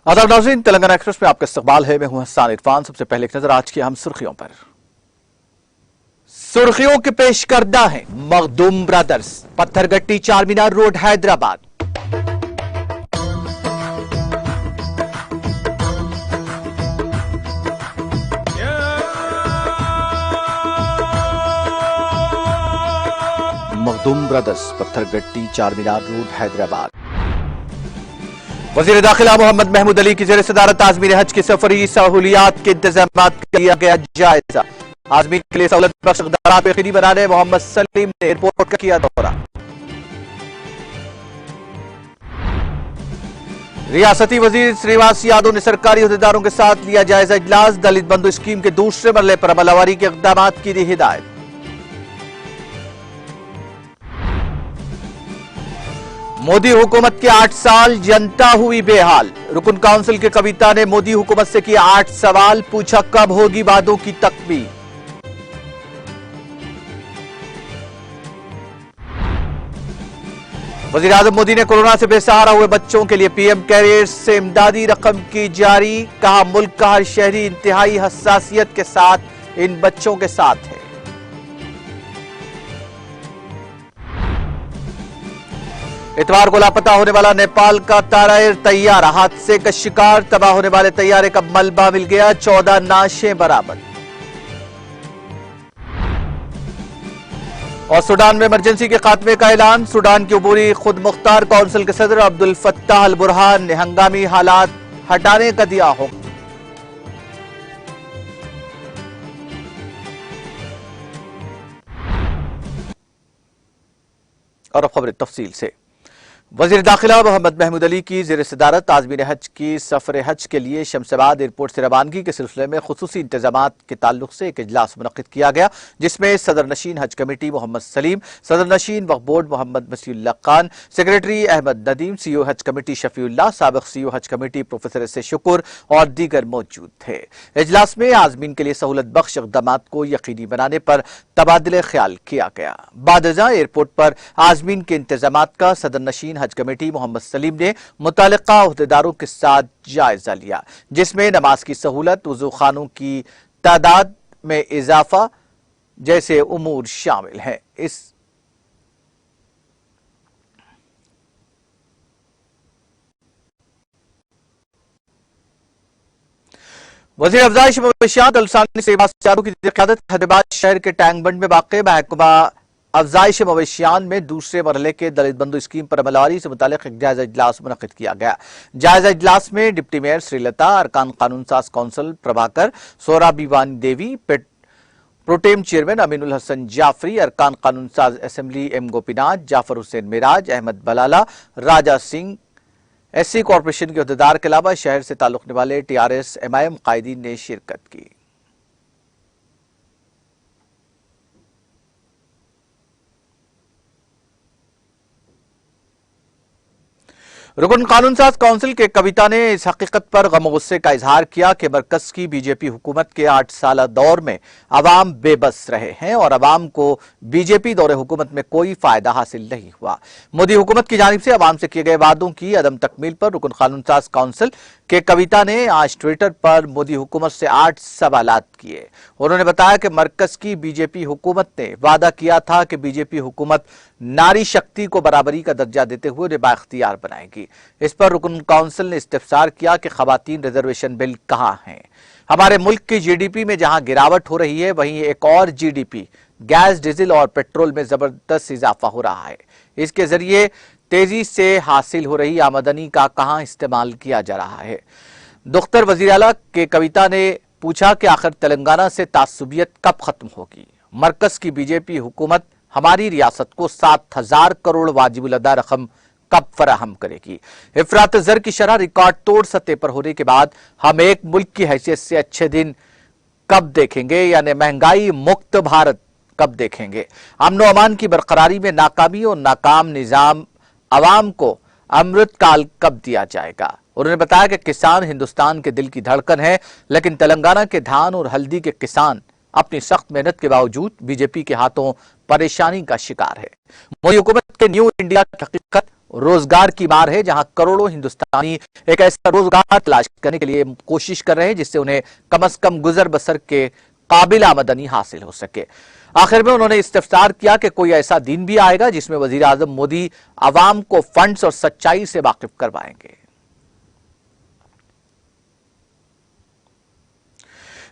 आदाब नाज़रीन, तेलंगाना एक्सप्रेस में आपका इस्तकबाल है। मैं हूं हसन इरफान। सबसे पहले एक नजर आज की हम सुर्खियों पर। सुर्खियों के पेश करदा है Makhdoom brothers, Pathergatti Charminar road Hyderabad. Makhdoom brothers, Pathergatti Charminar road Hyderabad. वजीर दाखिला मोहम्मद महमूद अली की जेर सदारत आजमीन हज की सफरी सहूलियात के इंतजाम का किया गया जायजा। आजमीन के लिए सहूलत बख्श इक़दारात पे यकीनी बनाने मोहम्मद सलीम ने एयरपोर्ट का किया दौरा। रियासती वजीर श्रीनिवास यादव ने सरकारी अहदेदारों के साथ लिया जायजा इजलास। दलित बंधु स्कीम के दूसरे मरहले पर अमलवारी के इक़दाम की दी हिदायत। मोदी हुकूमत के 8 साल, जनता हुई बेहाल। रुकन काउंसिल की कविता ने मोदी हुकूमत से किए 8 सवाल, पूछा कब होगी वादों की तकमील। वजीर आजम मोदी ने कोरोना से बेसहारा हुए बच्चों के लिए पीएम केयर्स से इमदादी रकम की जारी। कहा मुल्क का हर शहरी इंतहाई हसासियत के साथ इन बच्चों के साथ है। इतवार को लापता होने वाला नेपाल का तारायर तैयारा, हादसे का शिकार। तबाह होने वाले तैयारे का मलबा मिल गया, 14 नाशें बरामद। और सूडान में इमरजेंसी के खात्मे का ऐलान। सूडान की अबूरी खुद मुख्तार काउंसिल के सदर अब्दुल फत्ताह अल बुरहान ने हंगामी हालात हटाने का दिया हुक्म। और अब खबरें तफसील से। वजीर दाखिला मोहम्मद महमूद अली की जेर सदारत आजमीन हज की सफर हज के लिए शमशाबाद एयरपोर्ट से रवानगी के सिलसिले में खुसूसी इंतजामात के ताल्लुक से एक इजलास मुनक्किद किया गया, जिसमें सदर नशीन हज कमेटी मोहम्मद सलीम, सदर नशीन वक्फ board Mohammed Masiullah Khan, secretary Ahmed Nadeem, CO हज कमेटी शफीउल्लाह, साबिक सीओ हज कमेटी प्रोफेसर एस शुक्र और दीगर मौजूद थे। इजलास में आजमीन के लिए सहूलत बख्श इक़दामात को यकीनी बनाने पर तबादले ख्याल किया गया। बादजा एयरपोर्ट पर आजमीन के इंतजामात का सदर नशीन हज कमेटी मोहम्मद सलीम ने मुतालिका अहदेदारों के साथ जायजा लिया, जिसमें नमाज की सहूलत, वुजू खानों की तादाद में इजाफा जैसे उमूर शामिल हैं। इस वज़ीर अफ़ज़ाइश मवेशियात अलसानी से की क़यादत हैदराबाद शहर के टैंक बंड में वाक़ महकमा अफ़ज़ाइश मवेशियान में दूसरे मरहले के दलित बंधु स्कीम पर अमलवारी से मुतालिक एक जायजा इजलास मुनक़्क़िद किया गया। जायजा इजलास में डिप्टी मेयर श्रीलता, अरकान कानून साज कौंसल प्रभाकर, सोरा बीवानी देवी, प्रोटेम चेयरमैन अमीनुल हसन जाफरी, अरकान कानून साज assembly M Gopinath, Jafar Hussain Miraj, Ahmad Balala, Raja Singh, SC corporation के अहदेदार के अलावा शहर से ताल्लुक वाले टीआरएस एमआईएम कायदीन ने शिरकत की। रुकन कानून साज काउंसिल के कविता ने इस हकीकत पर गम गुस्से का इजहार किया कि मरकज की बीजेपी हुकूमत के 8 साल दौर में अवाम बेबस रहे हैं और अवाम को बीजेपी दौरे हुकूमत में कोई फायदा हासिल नहीं हुआ। मोदी हुकूमत की जानिब से अवाम से किए गए वादों की अदम तकमील पर रुकन कानून साज काउंसिल के कविता ने आज ट्विटर पर मोदी हुकूमत से 8 सवालात किए। उन्होंने बताया कि मरकज की बीजेपी हुकूमत ने वादा किया था कि बीजेपी हुकूमत नारी शक्ति को बराबरी का दर्जा देते हुए उन्हें बाइख्तियार बनाएगी। इस पर रुकन काउंसिल ने इस्तिफसार किया कि खवातीन रिजर्वेशन बिल कहां है। हमारे मुल्क की जीडीपी में जहां गिरावट हो रही है, वहीं एक और जीडीपी गैस, डीजल और पेट्रोल में जबरदस्त इजाफा हो रहा है। इसके जरिए तेजी से हासिल हो रही आमदनी का कहां इस्तेमाल किया जा रहा है। दुख्तर वजीर आला के कविता ने पूछा कि आखिर तेलंगाना से तासुबियत कब खत्म होगी। मरकज की बीजेपी हुकूमत हमारी रियासत को 7,000 करोड़ वाजिबुल अदा रकम कब फराहम करेगी। इफरात ज़र की शरह रिकॉर्ड तोड़ सतह पर होने के बाद हम एक मुल्क की हैसियत से अच्छे दिन कब देखेंगे, यानी महंगाई मुक्त भारत कब देखेंगे? अमन व अमान की बरकरारी में नाकामी और नाकाम निजाम अवाम को अमृतकाल कब दिया जाएगा? उन्होंने बताया कि किसान हिंदुस्तान के दिल की धड़कन है, लेकिन तेलंगाना के धान और हल्दी के किसान अपनी सख्त मेहनत के बावजूद बीजेपी के हाथों परेशानी का शिकार है। मोदी हुकूमत के न्यू इंडिया की हकीकत रोजगार की मार है, जहां करोड़ों हिंदुस्तानी एक ऐसा रोजगार तलाश करने के लिए कोशिश कर रहे हैं जिससे उन्हें कम से कम गुजर बसर के काबिल आमदनी हासिल हो सके। आखिर में उन्होंने इस्तिफसार किया कि कोई ऐसा दिन भी आएगा जिसमें वजीर आजम मोदी आवाम को फंड्स और सच्चाई से वाकिफ करवाएंगे।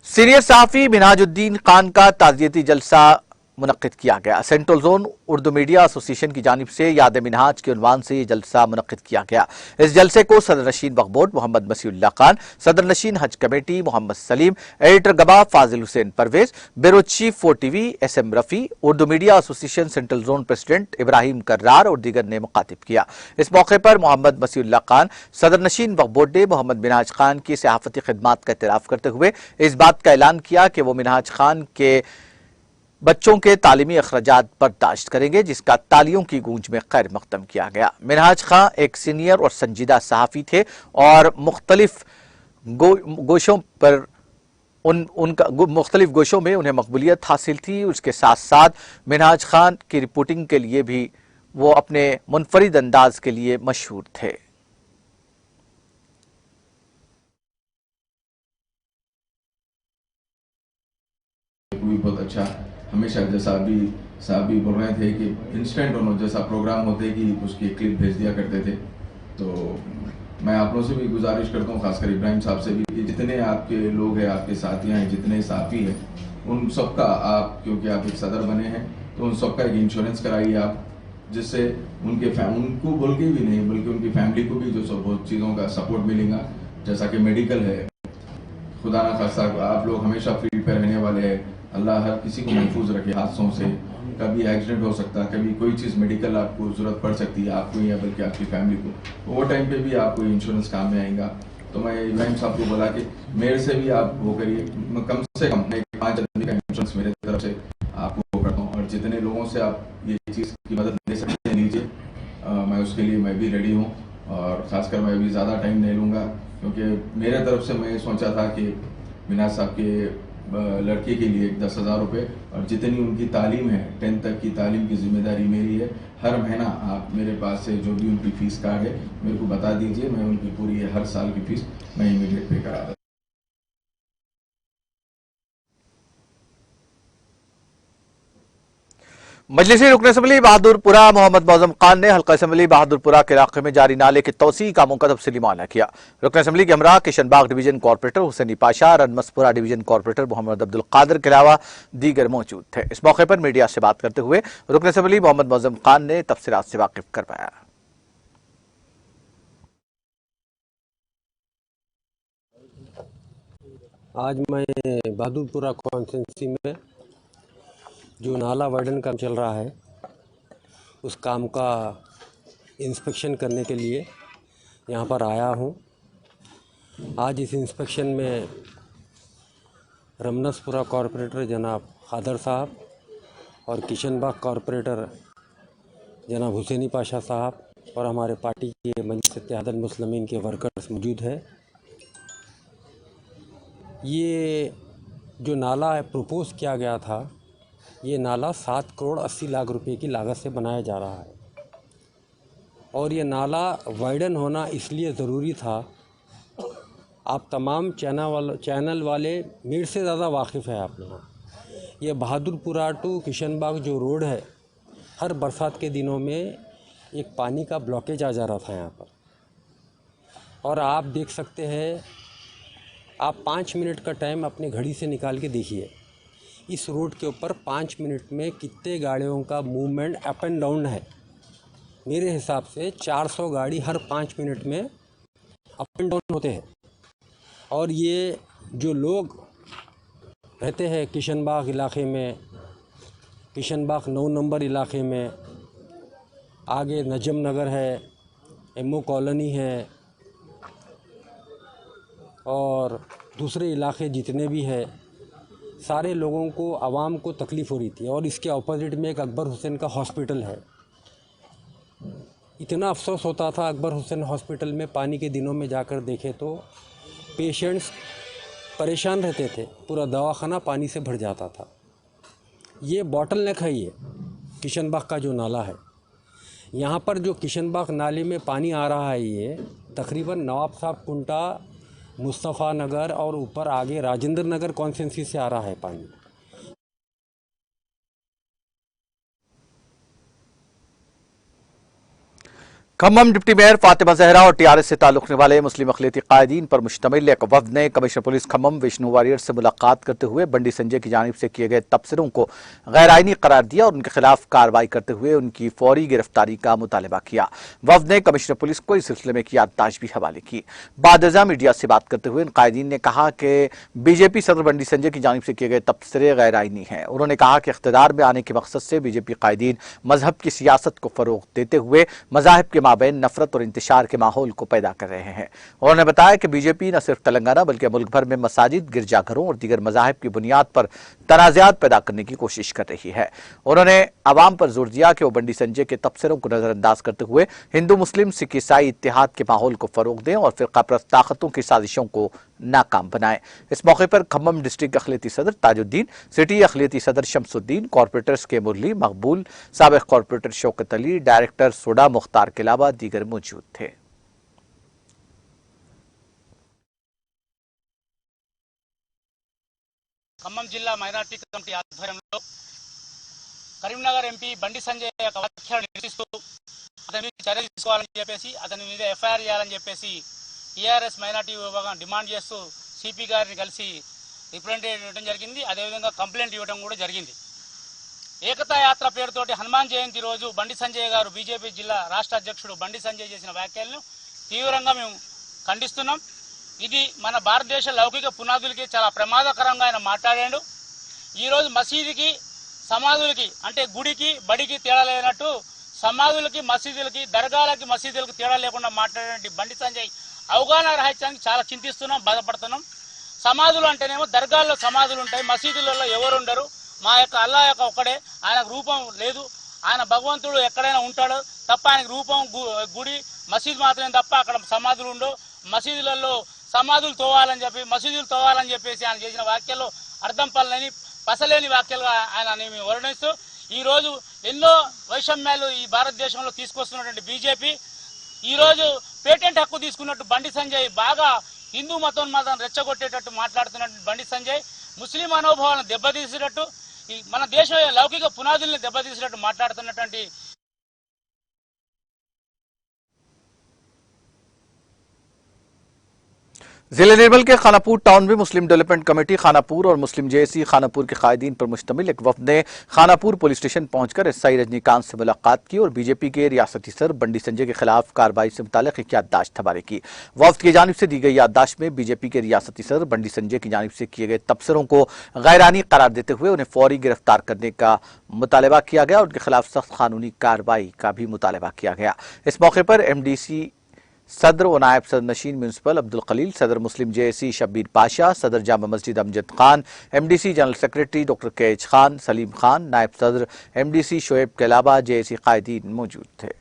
सीनियर सहाफी मिनहाजुद्दीन खान का ताजियती जलसा मुनक्किद किया गया। Central zone Urdu media association की जानिब से याद मिनहाज के उन्वान से यह जलसा मुनक्किद किया गया। इस जलसे को सदर नशीन वक्फ बोर्ड मोहम्मद मसीउल्लाह खान, सदर नशीन हज committee Mohammed Salim, editor Gawah Fazil Hussain Parvez, bureau chief 4TV SM Rafi, Urdu media association central zone president Ibrahim Karrar और दीगर ने मुखातिब किया। इस मौके पर मोहम्मद मसीउल्लाह खान, सदर नशीन वक्फ बोर्ड ने मोहम्मद मिनहाज खान की सहाफती खिदमात का एतराफ करते हुए इस बात का ऐलान किया कि वो मिनहाज खान के बच्चों के तालीमी अखराजात बर्दाश्त करेंगे, जिसका तालियों की गूंज में खैर मकदम किया गया। मिनहाज खान एक सीनियर और संजीदा सहाफी थे और मुख्तलिफ गोशों पर उनका मुख्तलिफ गोशों में उन्हें मकबूलियत हासिल थी। उसके साथ साथ मिनहाज खान की रिपोर्टिंग के लिए भी वो अपने मुनफरिद अंदाज के लिए मशहूर थे। बहुत अच्छा, हमेशा जैसा अभी साहब भी बोल रहे थे कि इंस्टेंट उन्होंने जैसा प्रोग्राम होते कि उसकी क्लिप भेज दिया करते थे। तो मैं आप लोगों से भी गुजारिश करता हूँ, खासकर इब्राहिम साहब से भी, कि जितने आपके लोग हैं, आपके साथियाँ हैं, जितने साथी हैं, उन सबका आप, क्योंकि आप एक सदर बने हैं, तो उन सबका एक इंश्योरेंस कराइए आप, जिससे उनको बोल के भी नहीं बल्कि उनकी फैमिली को भी जो सब चीज़ों का सपोर्ट मिलेगा, जैसा कि मेडिकल है। खुदा ना खास्ता आप लोग हमेशा फील्ड पर रहने वाले हैं, अल्लाह हर किसी को महफूज रखे हादसों से। कभी एक्सीडेंट हो सकता है, कभी कोई चीज़ मेडिकल आपको ज़रूरत पड़ सकती है, आपको या बल्कि आपकी फैमिली को, तो वो टाइम पे भी आपको इंश्योरेंस काम में आएगा। तो मैं इब्राहिम साहब को बोला कि मेरे से भी आप वो करिए, कम से कम 5 आदमी का इंश्योरेंस मेरे तरफ से आपको वो करता हूँ, और जितने लोगों से आप ये चीज़ की मदद ले सकते हैं लीजिए। मैं उसके लिए मैं भी रेडी हूँ, और ख़ासकर मैं भी ज़्यादा टाइम नहीं लूँगा, क्योंकि मेरे तरफ से मैं सोचा था कि मिनाज साहब के लड़के के लिए 10,000 रुपये, और जितनी उनकी तालीम है 10th तक की तालीम की जिम्मेदारी मेरी है। हर महीना आप मेरे पास से जो भी उनकी फ़ीस कार्ड है मेरे को बता दीजिए, मैं उनकी पूरी हर साल की फ़ीस मैं इमीडिएट पे करा दूँ। मजलिसी रुकन असम्बली बहादुरपुरा मोहम्मद मौजम खान ने हल्का असम्बली बहादुरपुरा के इलाके में जारी नाले के तोसी कामों का तफसीली मुआयना किया। रुकन असम्बली के हमरा Kishanbagh division corporator Hussaini Pasha, Ramnaspura division corporator Mohammed Abdul Qadir के अलावा दीगर मौजूद थे। इस मौके पर मीडिया से बात करते हुए रुकन असम्बली मोहम्मद मौजम खान ने तफसीलात से वाकिफ करवाया। आज मैं बहादुरपुरा कॉन्स्टिट्यूंसी में जो नाला वार्डन काम चल रहा है उस काम का इंस्पेक्शन करने के लिए यहाँ पर आया हूँ। आज इस इंस्पेक्शन में रमनसपुरा कॉरपोरेटर जनाब खादर साहब और किशनबाग कॉरपोरेटर जनाब हुसैनी पाशा साहब और हमारे पार्टी के मजलिस इत्तेहादुल मुस्लिमीन के वर्कर्स मौजूद है। ये जो नाला प्रपोज़ किया गया था, ये नाला 7 करोड़ 80 लाख रुपए की लागत से बनाया जा रहा है, और ये नाला वाइडन होना इसलिए ज़रूरी था। आप तमाम चैनल वाले मेरे से ज़्यादा वाकिफ़ है आप लोग। ये बहादुरपुरा टू किशनबाग जो रोड है, हर बरसात के दिनों में एक पानी का ब्लॉकेज आ जा रहा था यहाँ पर, और आप देख सकते हैं, आप 5 मिनट का टाइम अपनी घड़ी से निकाल के देखिए, इस रोड के ऊपर 5 मिनट में कितने गाड़ियों का मूवमेंट अप एंड डाउन है। मेरे हिसाब से 400 गाड़ी हर 5 मिनट में अप एंड डाउन होते हैं। और ये जो लोग रहते हैं किशनबाग इलाके में, किशनबाग 9 नंबर इलाके में, आगे नजम नगर है, एमओ कॉलोनी है, और दूसरे इलाके जितने भी हैं, सारे लोगों को, आवाम को तकलीफ़ हो रही थी। और इसके अपोजिट में एक अकबर हुसैन का हॉस्पिटल है। इतना अफसोस होता था अकबर हुसैन हॉस्पिटल में पानी के दिनों में जाकर देखे तो पेशेंट्स परेशान रहते थे, पूरा दवाखाना पानी से भर जाता था। ये बॉटल नेक है, ये किशनबाग का जो नाला है, यहाँ पर जो किशनबाग नाले में पानी आ रहा है ये तकरीबन नवाब साहब कुंटा, मुस्तफ़ा नगर और ऊपर आगे राजेंद्र नगर कॉन्स्टिट्यूंसी से आ रहा है पानी। खम्मम डिप्टी मेयर फातिमा जहरा और टीआरएस से ताल्लुक रखने वाले मुस्लिम अक़लियती कायदीन पर मुश्तमिल एक वफ़द ने कमिश्नर पुलिस खम्मम विष्णु वारियर से मुलाकात करते हुए बंडी संजय की जानिब से किए गए तबसरों को गैर आइनी करार दिया और उनके खिलाफ कार्रवाई करते हुए उनकी फौरी गिरफ्तारी का मुतालबा किया। वफ़द ने कमिश्नर पुलिस को इस सिलसिले में की याददाश्त भी हवाले की। बादजा मीडिया से बात करते हुए इन कायदीन ने कहा कि बीजेपी सदर बंडी संजय की जानिब से किए गए तबसरे गैर आइनी हैं। उन्होंने कहा कि इख्तिदार में आने के मकसद से बीजेपी कायदीन मजहब की सियासत को फरोग देते हुए मज़ाहिब के माबैन नफरत और इंतशार के माहौल को पैदा कर रहे हैं। उन्होंने बताया कि बीजेपी न सिर्फ तेलंगाना बल्कि मुल्क भर में मसाजिद, गिरजाघरों और दीगर मज़ाहिब की बुनियाद पर तनाज़ात पैदा करने की कोशिश कर रही है। उन्होंने आवाम पर जोर दिया कि वो बंडी संजय के तबसरों को नजरअंदाज करते हुए हिंदू मुस्लिम सिख ईसाई इत्तेहाद के माहौल को फरोग दें और फिरकाप्रस्त ताकतों की साजिशों को नाकाम बनाएं। इस मौके पर खम्मम डिस्ट्रिक्ट अक़लियती सदर ताजुद्दीन, सिटी अक़लियती सदर शमसुद्दीन, कॉरपोरेटर्स के मुरली, मकबूल, साबिक़ कॉरपोरेटर शौकत अली, डायरेक्टर सोडा मुख्तार के अलावा दीगर मौजूद थे। ఖమ్మం జిల్లా మైనార్టీ కమిటీ ఆధ్వర్యంలో కరీంనగర్ ఎంపీ బండి సంజయ్ యొక్క వ్యాఖ్యలను నిరసిస్తూ అతని మీద చర్య తీసుకోవాలని చెప్పేసి, అతని మీద ఎఫ్ఐఆర్ చేయాలని చెప్పేసి టీఆర్ఎస్ మైనార్టీ విభాగం డిమాండ్ చేస్తూ సిపి గారిని కలిసి రిప్రజెంటేటివ్ ఇవ్వడం జరిగింది. అదేవిధంగా కంప్లైంట్ ఇవ్వడం కూడా జరిగింది. ఏకతా యాత్ర పేరుతోటి హనుమాన్ జయంతి రోజు బండి సంజయ్ గారు, బీజేపీ జిల్లా రాష్ట్ర అధ్యక్షుడు బండి సంజయ్ చేసిన వ్యాఖ్యలను తీవ్రంగా మేము ఖండిస్తున్నాం. ఇది మన భారతదేశ లౌకిక పునాదులకి చాలా ప్రమాదకరంగా ఆయన మాట్లాడాడు. ఈరోజు మసీదుకి, సమాధులకి, అంటే గుడికి బడికి తేడా లేనట్టు సమాధులకి, మసీదులకి, దర్గాలకి, మసీదులకు తేడా లేకుండా మాట్లాడే బండి సంజయ్ అవగాహన రహిత్యానికి చాలా చింతిస్తున్నాం, బాధపడుతున్నాం. సమాధులు అంటేనేమో దర్గాల్లో సమాధులు ఉంటాయి, మసీదులలో ఎవరు ఉండరు. మా యొక్క అల్లా యొక్క ఒక్కడే, ఆయనకు రూపం లేదు. ఆయన భగవంతుడు ఎక్కడైనా ఉంటాడు తప్ప ఆయనకు రూపం గుడి మసీదు మాత్రమే తప్ప అక్కడ సమాధులు ఉండవు. మసీదులలో సమాధులు తోవాలని చెప్పి, మసీదులు తోవాలని చెప్పేసి ఆయన చేసిన వ్యాఖ్యలు అర్థం పసలేని వ్యాఖ్యలుగా ఆయన మేము వర్ణిస్తూ, ఈరోజు ఎన్నో వైషమ్యాలు ఈ భారతదేశంలో తీసుకొస్తున్నటువంటి బీజేపీ ఈరోజు పేటెంట్ హక్కు తీసుకున్నట్టు బండి సంజయ్ బాగా హిందూ మతం రెచ్చగొట్టేటట్టు మాట్లాడుతున్నట్టు బండి సంజయ్ ముస్లిం మనోభావాలను దెబ్బతీసేటట్టు, మన దేశ లౌకిక పునాదుల్ని దెబ్బతీసేటట్టు మాట్లాడుతున్నటువంటి जिले निर्मल के खानापुर टाउन में मुस्लिम डेवलपमेंट कमेटी खानापुर और मुस्लिम जेएसी खानापुर के कायदीन पर मुश्तमिल एक वफ़द ने खानापुर पुलिस स्टेशन पहुंचकर एसआई रजनीकांत से मुलाकात की और बीजेपी के रियासती सदर बंडी संजय के खिलाफ कार्रवाई से मुताल्लिक़ एक याददाश्त हवाले की। वफ़द की जानिब से दी गई याददाश्त में बीजेपी के रियासती सदर बंडी संजय की जानिब से किए गए तबसरों को गैरानी करार देते हुए उन्हें फौरी गिरफ्तार करने का मुतालबा किया गया और उनके खिलाफ सख्त कानूनी कार्रवाई का भी मुतालबा किया गया। इस मौके पर MDC सदर व नायब सदर नशीन म्यूनसिपल अब्दुल खलील, सदर मुस्लिम जेएसी शब्बीर पाशा, सदर Jama Masjid Amjad Khan, MDC general secretary doctor KH Khan, Salim Khan, नायब सदर MDC शोएब के अलावा जेएसी कायदीन मौजूद थे।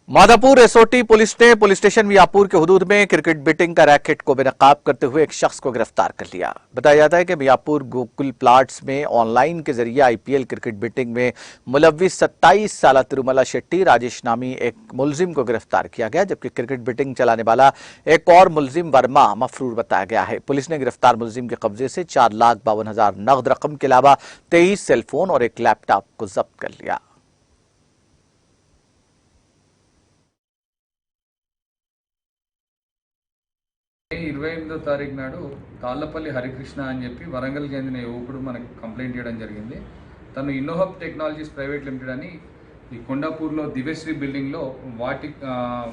'माधापुर एसओटी पुलिस ने पुलिस स्टेशन मियापुर के हुदूद में क्रिकेट बेटिंग का रैकेट को बेनकाब करते हुए एक शख्स को गिरफ्तार कर लिया। बताया जाता है कि मियापुर गोकुल प्लाट्स में ऑनलाइन के जरिए IPL क्रिकेट बेटिंग में मुलव्विस 27 साला तिरुमला शेट्टी राजेश नामी एक मुलजिम को गिरफ्तार किया गया, जबकि क्रिकेट बेटिंग चलाने वाला एक और मुलजिम वर्मा मफरूर बताया गया है। पुलिस ने गिरफ्तार मुलजिम के कब्जे से 4,52,000 नगद रकम के अलावा 23 सेलफोन और एक लैपटॉप को जब्त कर लिया। మే 28వ తారీఖు నాడు తాళ్లపల్లి హరికృష్ణ అని చెప్పి వరంగల్ చెందిన యువకుడు మనకు కంప్లైంట్ చేయడం జరిగింది. తను ఇన్నోహబ్ టెక్నాలజీస్ ప్రైవేట్ లిమిటెడ్ అని ఈ కొండాపూర్లో దివ్యశ్రీ బిల్డింగ్లో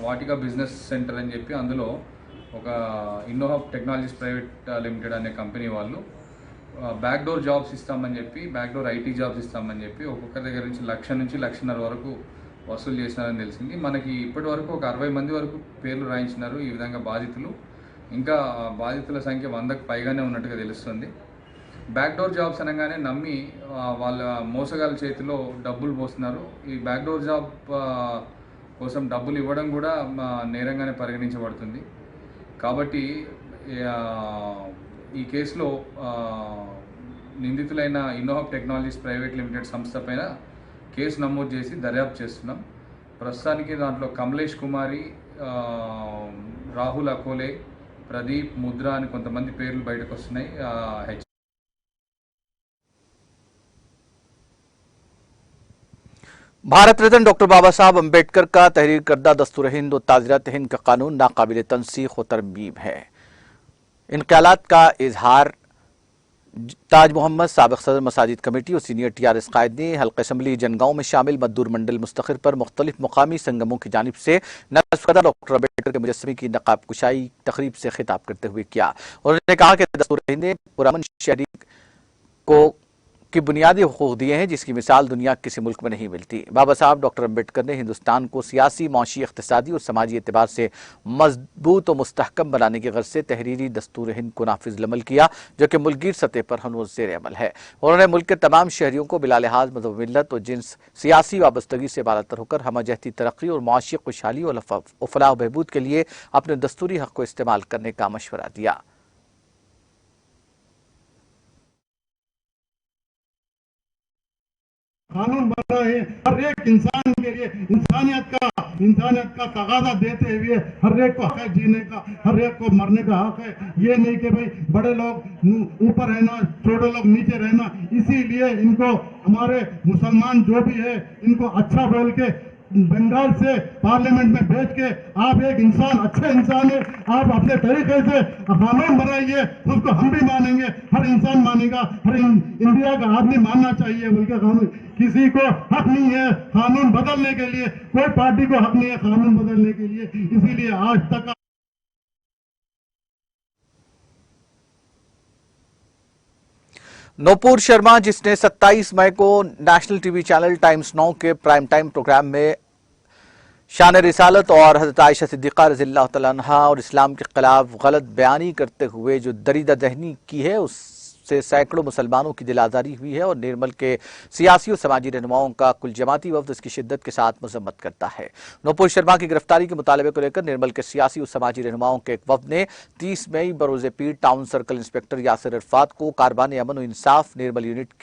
వాటికా బిజినెస్ సెంటర్ అని చెప్పి అందులో ఒక ఇన్నోహబ్ టెక్నాలజీస్ ప్రైవేట్ లిమిటెడ్ అనే కంపెనీ వాళ్ళు బ్యాక్డోర్ జాబ్స్ ఇస్తామని చెప్పి, బ్యాక్డోర్ ఐటీ జాబ్స్ ఇస్తామని చెప్పి ఒక్కొక్కరి దగ్గర నుంచి 1,00,000 నుంచి 1,50,000 వరకు వసూలు చేసినారని తెలిసింది. మనకి ఇప్పటి వరకు ఒక 60 మంది వరకు పేర్లు రాయించినారు ఈ విధంగా బాధితులు. ఇంకా బాధితుల సంఖ్య 100కు పైగానే ఉన్నట్టుగా తెలుస్తుంది. బ్యాక్డోర్ జాబ్స్ అనగానే నమ్మి వాళ్ళ మోసగాళ్ళ చేతిలో డబ్బులు పోస్తున్నారు. ఈ బ్యాక్డోర్ జాబ్ కోసం డబ్బులు ఇవ్వడం కూడా నేరంగానే పరిగణించబడుతుంది. కాబట్టి ఈ కేసులో నిందితులైన ఇన్నోహబ్ టెక్నాలజీస్ ప్రైవేట్ లిమిటెడ్ సంస్థ పైన కేసు నమోదు చేసి దర్యాప్తు చేస్తున్నాం. ప్రస్తుతానికి దాంట్లో కమలేష్ కుమారి, రాహుల్ అకోలే, ప్రదీప్, ముద్ర అని కొంతమంది పేర్లు బయటకు వస్తున్నాయి. भारत रत्न डॉक्टर बाबा साहब अम्बेडकर का तहरीर करदा दस्तूर हिंद और ताज़ीरात हिंद का कानून नाकाबिल तनसीख व तरमीम है। इन ख्यालात का इजहार ताज मोहम्मद साबिक सदर मसाजिद कमेटी और सीनियर TRS कायद ने हल्का असम्बली जनगांव में शामिल मजदूर मंडल मुस्तखिर पर मुख्तलिफ मुकामी संगमों की जानिब से नस्ब करदा डॉक्टर अम्बेडकर के मुजस्समे की नकाब कुशाई तकरीब से खिताब करते हुए किया। उन्होंने कहा कि दस्तूर हिंद ने पुरअमन शहरी को की बुनियादी हुकूक दिए हैं जिसकी मिसाल दुनिया के किसी मुल्क में नहीं मिलती। बाबा साहब डॉक्टर अम्बेडकर ने हिंदुस्तान को सियासी, माशी, इक़्तिसादी और समाजी एतबार से मजबूत और मुस्तहकम बनाने की गर्ज से तहरीरी दस्तूर हिंद को नाफिज अमल किया जो कि मुल्कीर सतह पर हनूज़ ज़ेर अमल है। उन्होंने मुल्क के तमाम शहरियों को बिला लिहाज मज़हब, मिल्लत और जिन्स सियासी वाबस्तगी से बालातर होकर हमजहती तरक्की और माशी खुशहाली और फलाह बहबूद के लिए अपने दस्तूरी हक़ को इस्तेमाल करने का मशवरा दिया। कानून बना है हर एक इंसान के लिए, इंसानियत का तगादा देते हुए हर एक को हक है जीने का, हर एक को मरने का हक है। ये नहीं कि भाई बड़े लोग ऊपर रहना, छोटे लोग नीचे रहना। इसीलिए इनको हमारे मुसलमान जो भी है इनको अच्छा बोल के बंगाल से पार्लियामेंट में भेज के आप एक इंसान, अच्छे इंसान है, आप अपने तरीके से कानून बनाइए, उसको हम भी मानेंगे, हर इंसान मानेगा, हर इंडिया का आदमी मानना चाहिए। बल्कि कानून किसी को हक नहीं है कानून बदलने के लिए, कोई पार्टी को हक नहीं है कानून बदलने के लिए। इसीलिए आज तक नूपुर शर्मा, जिसने 27 मई को नेशनल टीवी चैनल टाइम्स 9 के प्राइम टाइम प्रोग्राम में शान रिसालत और हज़रत आयशा सिद्दीक़ा रज़ियल्लाहु तआला अन्हा और इस्लाम के खिलाफ गलत बयानी करते हुए जो दरीदा दहनी की है उससे सैकड़ों मुसलमानों की दिल आज़ारी हुई है और निर्मल के सियासी और समाजी रहनुमाओं का कुल जमाती वफ्द इसकी शिद्दत के साथ मजम्मत करता है। नूपुर शर्मा की गिरफ्तारी के मुतालबे को लेकर निर्मल के सियासी और समाजी रहनुमाओं के एक वफ्द ने 30 मई बरोज़े पीर town circle inspector Yasir Arfat को कारबान अमन और इंसाफ निर्मल यूनिट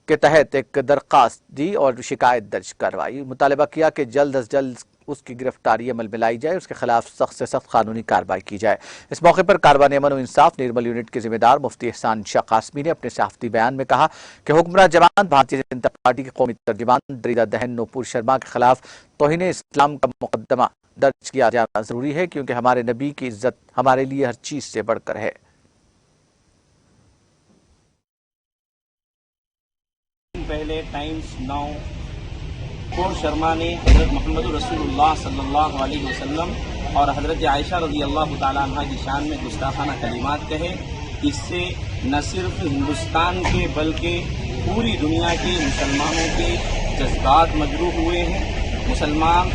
के तहत एक दरख्वास्त दी और शिकायत दर्ज करवाई। मुतालबा किया कि जल्द अज जल्द उसकी गिरफ्तारी अमल में लाई जाए, उसके खिलाफ सख्त से सख्त कानूनी कार्रवाई की जाए। इस मौके पर कारबान अमन और इंसाफ निर्मल यूनिट के जिम्मेदार मुफ्ती एहसान शाह कासमी ने अपने सहाफ़ती बयान में कहा कि हुक्मरान जमात भारतीय जनता पार्टी के कौमी तर्जुमान दरीदा दहन नूपुर शर्मा के खिलाफ तौहीन इस्लाम का मुकदमा दर्ज किया जाना जरूरी है क्योंकि हमारे नबी की इज्जत हमारे लिए हर चीज से बढ़कर है। पहले टाइम्स 9 नूपुर शर्मा ने हज़रत मोहम्मद रसूलुल्लाह सल्लल्लाहु अलैहि वसल्लम और हज़रत आयशा रज़ियल्लाहु ताला अन्हा की शान में गुस्ताखाना कलिमात कहे। इससे न सिर्फ हिंदुस्तान के बल्कि पूरी दुनिया के मुसलमानों के जज्बात मजरूह हुए हैं। मुसलमान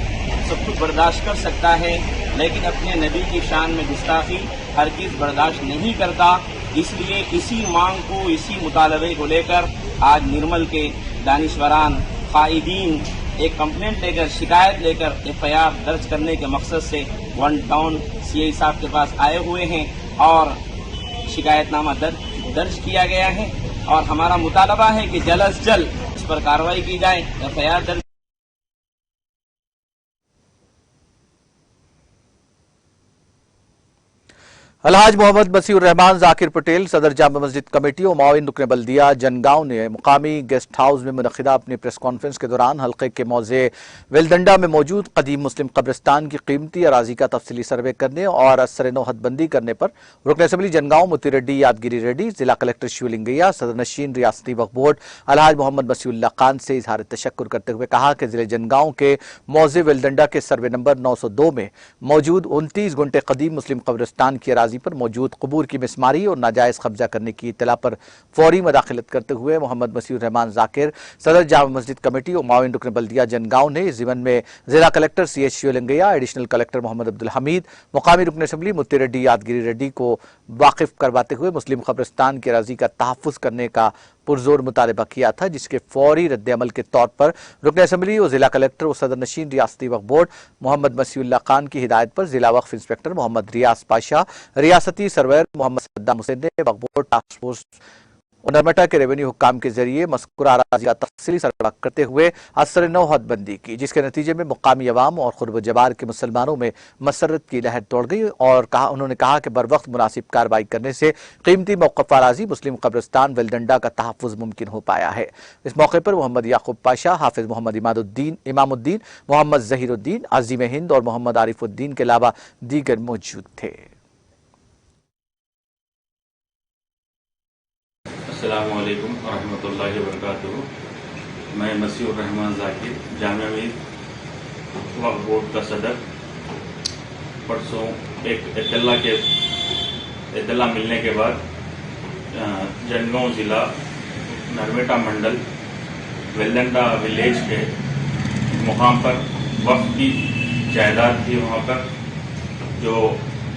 सब कुछ बर्दाश्त कर सकता है लेकिन अपने नबी की शान में गुस्ताखी हरगिज़ बर्दाश्त नहीं करता। इसलिए इसी मांग को, इसी मुतालबे को लेकर आज निर्मल के दानिशवरान कायदीन एक कंप्लेंट लेकर, शिकायत लेकर FIR दर्ज करने के मकसद से 1 टाउन CI साहब के पास आए हुए हैं और शिकायतनामा दर्ज किया गया है और हमारा मुतालबा है कि जल्द से जल्द इस पर कार्रवाई की जाए, FIR दर्ज। अलहाज मोहम्मद बसीउर रहमान जाकिर पटेल सदर जामा मस्जिद कमेटी और माविन रुकन बल्दिया जनगांव ने मुकामी गेस्ट हाउस में मुनक़िदा अपनी प्रेस कॉन्फ्रेंस के दौरान हल्के के मौजे वेलडंडा में मौजूद कदीम मुस्लिम कब्रिस्तान की कीमती अराजी का तफसीली सर्वे करने और असर नो हदबंदी करने पर रुकन असम्बली जनगांव मोती रेड्डी यादगिरी रेड्डी, जिला कलेक्टर शिवलिंगैया, सदर नशीन रियासती वक्फ बोर्ड अलहाज मोहम्मद बसीउल्लाह खान से इजहार तशक्कुर करते हुए कहा कि जिले जनगांव के मौजे वेलडंडा के सर्वे नंबर 902 में मौजूद 29 गुंटे कदीम मुस्लिम कब्रिस्तान की अराजी अराजी पर मौजूद कबूर की मिसमारी और नाजायज़ कब्जा करने की इत्तला पर फौरी मदाखलत करते हुए मोहम्मद मसीहुर रहमान जाकिर, सदर जामा मस्जिद कमेटी और माविन रुकन बल्दिया जनगांव ने इस ज़िमन में जिला collector CH Shivalingaiah, additional collector Mohammed Abdul Hameed, मुकामी रुकन असम्बली मुत्ती रेड्डी यादगिरी रेड्डी को वाकिफ करवाते हुए मुस्लिम कब्रिस्तान की अराजी का तहफ़्फ़ुज़ करने का पुरजोर मुतालबा किया था, जिसके फौरी रद्द-ए-अमल के तौर पर रुकन असम्बली और जिला कलेक्टर और सदर नशीन रियासती वक्फ बोर्ड मोहम्मद मसीहुल्लाह खान की हिदायत पर जिला वक्फ इंस्पेक्टर मोहम्मद रियाज पाशा, रियासती सरवर मोहम्मद सद्दाम हुसैन ने वक्फ बोर्ड टास्क फोर्स और नरमटा के रेवेन्यू हुक्काम के जरिए मज़कूरा अराज़ी का तफसीली सर्वे करते हुए असर नौ हदबंदी की, जिसके नतीजे में मुकामी अवाम और खुर्ब जबार के मुसलमानों में मसरत की लहर दौड़ गई और उन्होंने कहा कि बर वक्त मुनासिब कार्रवाई करने से कीमती मौक़िफ़ अराज़ी मुस्लिम कब्रिस्तान वेलडंडा का तहफ़्फ़ुज़ मुमकिन हो पाया है। इस मौके पर मोहम्मद याकूब पाशा, हाफिज़ मोहम्मद इमामुद्दीन, मोहम्मद ज़हीरुद्दीन, अज़ीम हिंद और मोहम्मद आरिफुद्दीन के अलावा दीगर मौजूद थे। अस्सलामु अलैकुम वरहमतुल्लाहि वबरकातुहू। मैं मसीहुर रहमान जाकिर, जामिया में वक्फ बोर्ड का सदर। परसों एक इत्तला मिलने के बाद जनगांव ज़िला नरमेटा मंडल वेलडंडा विलेज के मुकाम पर वक्फ की जायदाद थी, वहाँ पर जो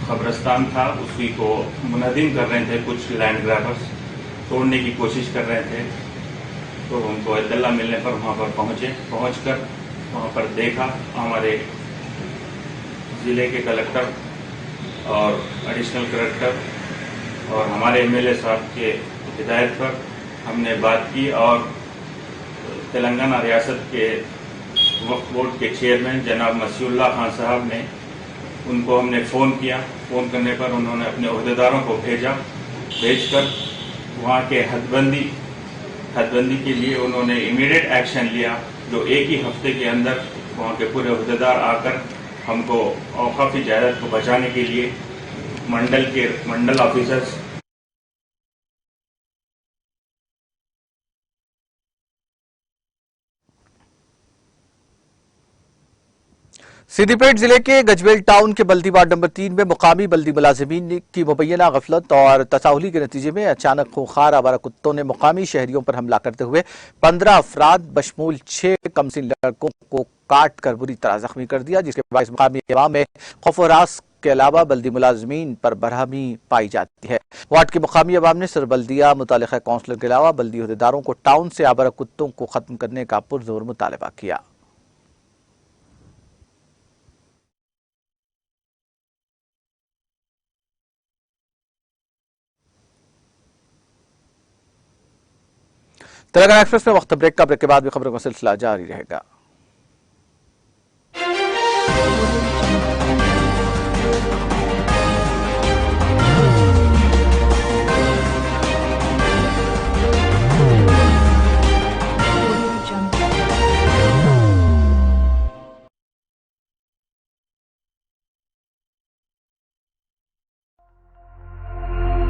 कब्रिस्तान था उसी को मुनहदिम कर रहे थे, कुछ लैंड ग्रैबर्स तोड़ने की कोशिश कर रहे थे। तो उनको इत्तला मिलने पर वहाँ पर पहुँचकर वहाँ पर देखा। हमारे ज़िले के कलेक्टर और एडिशनल कलेक्टर और हमारे MLA साहब के हिदायत पर हमने बात की और तेलंगाना रियासत के वक्फ बोर्ड के चेयरमैन जनाब मसीहुल्लाह खान साहब ने उनको हमने फ़ोन किया। फ़ोन करने पर उन्होंने अपने अहदेदारों को भेजकर वहाँ के हदबंदी के लिए उन्होंने इमीडिएट एक्शन लिया, जो एक ही हफ्ते के अंदर वहाँ के पूरे अहदेदार आकर हमको औक़ाफ़ी जायदाद को बचाने के लिए मंडल ऑफिसर्स सिद्दीपेट जिले के गजवेल टाउन के बल्दी वार्ड नंबर 3 में मुकामी बल्दी मुलाजिमीन की मुबैना गफलत और तसाहुली के नतीजे में अचानक खूंखार आवारा कुत्तों ने मुकामी शहरियों पर हमला करते हुए 15 अफराद बशमूल 6 कमसिन लड़कों को काट कर बुरी तरह जख्मी कर दिया, जिसके बायस मुकामी अवाम में खौफ व रास के अलावा बल्दी मुलाजिमीन पर बरहमी पाई जाती है। वार्ड के मुकामी अवाम ने सरबल्दिया मुतालिका काउंसलर के अलावा बल्दी अहदेदारों को टाउन से आवारा कुत्तों को खत्म करने का पुरजोर मुतालबा किया। तेलंगाना एक्सप्रेस में वक्त ब्रेक के बाद भी खबरों का सिलसिला जारी रहेगा।